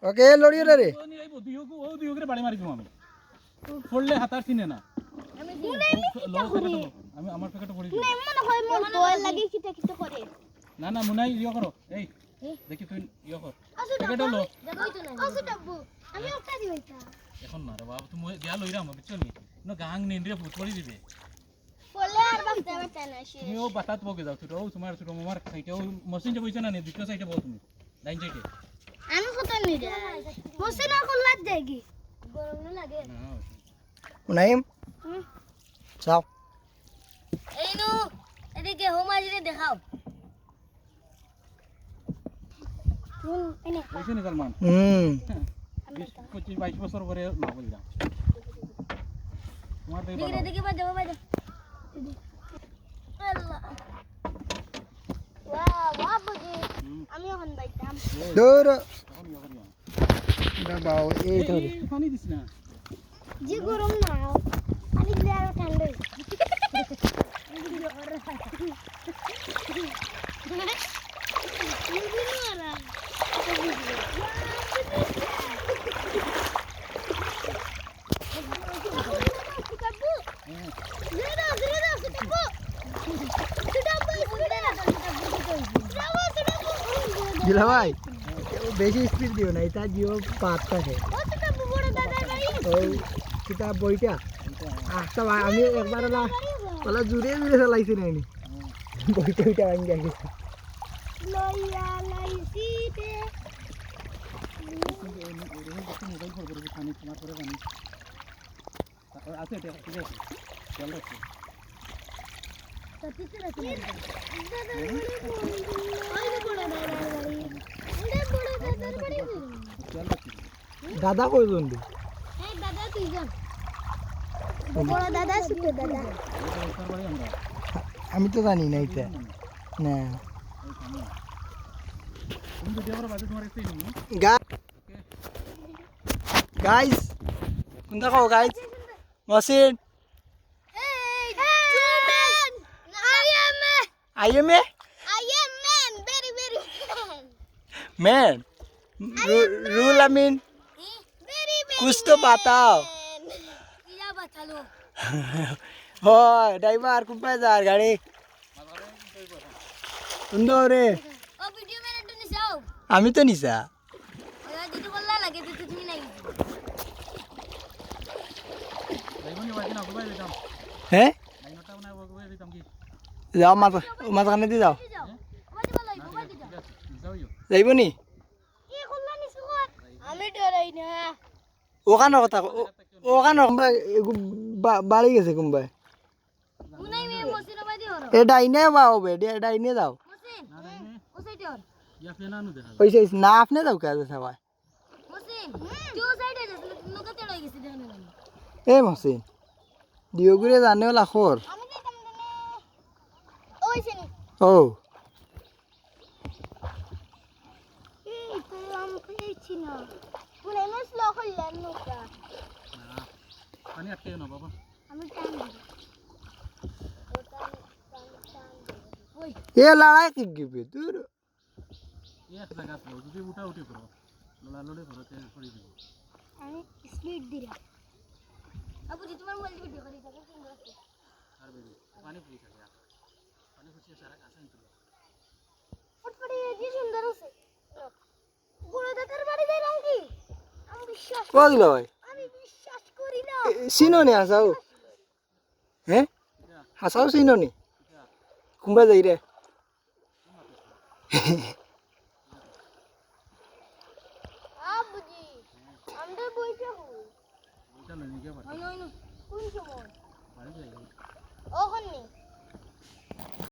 ওকে লড়িও রে দুই করে বাড়ি মারি দিম আমি পড়লে হাতার চিনে না আমি আমার প্যাকেটে পড়ি না না মুনাই ইয়ে করো এই দেখি তুই ইয়ে কর প্যাকেট হলো এখন না রে বাবা তুমি গিয়া লইরাম বুঝছো নি না গাং নিন্দ্রে ভূত পড়ি দিবে তুমি ও বাতাত বকে যাও ছোট তোমার ছোট মামার সাইডে ও মসিন যে বইছ না নি দ্বিতীয় সাইডে বল তুমি লাইন সাইডে আমি কত নি রে মসিন কল্লা দেগি গরম না লাগে নাইম যাও এই নো এদিকে হোমাজিরে দেখাও কইছে নি সালমান 25 বছর পরে না বললা তোমার দেখি বাজে আল্লাহ ওয়া বুঝি আমি এখন বাইতাম দূর বাবা এই তো পানি দিছ না যে গরম না পানি দিলে আরো ঠান্ডা দিলা ভাই বেশি স্পিড দিও না এটা জিও পাতটা है ও কিতা বইটা আচ্ছা ভাই আমি একবার ওলা জুড়ে চালাইছি না নি বইটা ওইটা ভাঙি গেছে লইয়া লাইছিতে মোবাইল ফোন করে পানি তোমার করে পানি আছে এটা ঠিক আছে চল রাখো দাদা কয়জন দি দাদা দুইজন বড় দাদা ছোট দাদা আমি তো জানি না এটা না তুমি ভিডিও করে বাজে তোমার একটাই নিও গাইস কোনটা কও guys Mohsin I am man, very man. Rule I mean, कुछ तो बताओ. क्या बता लो हो ड्राइवर कुंपे जा गाड़ी उन्दो रे ओ वीडियो में नटू निसाओ आमी तो निसा ओला दीदी बोलला लगे तो तुम्ही नाही লাইভনি বাকি না গোবাই দিতাম हैं লাইনটা না গোবাই দিতাম কি जाओ मत करने दी जाओ যাইবো নি আমি ডরাই না ওখানে কথা ওখানে বাড়ি গেছে কোনবাই মুনাই মে মসিন বাদি হরো এ ডাইনে বাও বে ডাইনে যাও মসিন ও সাইডে হর ইয়া ফেনা নু দেখা ওই না আপনি যাও কাজে সবাই মসিন কিউ সাইডে যাস নকা তেড়াই গেছে দেখনে মানে এ মসিন দিওগুরে জানে লাখর আমি দেখাম দেনে ওই সেনি ও এই তো আমি পেয়েছি না মুনাই মে স্লো করলেন নকা পানি আটকে না বাবা আমি টাইম দিব ওই এ লড়াই কি গিবে দূর এক জায়গা ছিল যদি উঠা উঠি করো লড়ালড়ি করো তে পড়ি দিব আমি স্পিড দিরা আবুজি তোমার মোবাইল ভিডিও করি থাকো তুমি আর বেবি পানি পুরি থাকে পানি পুরি সারা কাছে নিতে ফটফটি কি সুন্দর আছে বড় দাদার বাড়ি যাইলাম কি আমি বিশ্বাস কো দিল ভাই আমি বিশ্বাস করি না সিনো নি হাসাও হ্যাঁ হাসাও সিনো নি কুম্বা যাই রে আবুজি আমরা বইতে হই ওইটা লই নিয়ে কোন সময় বাড়ি যাই ওখানে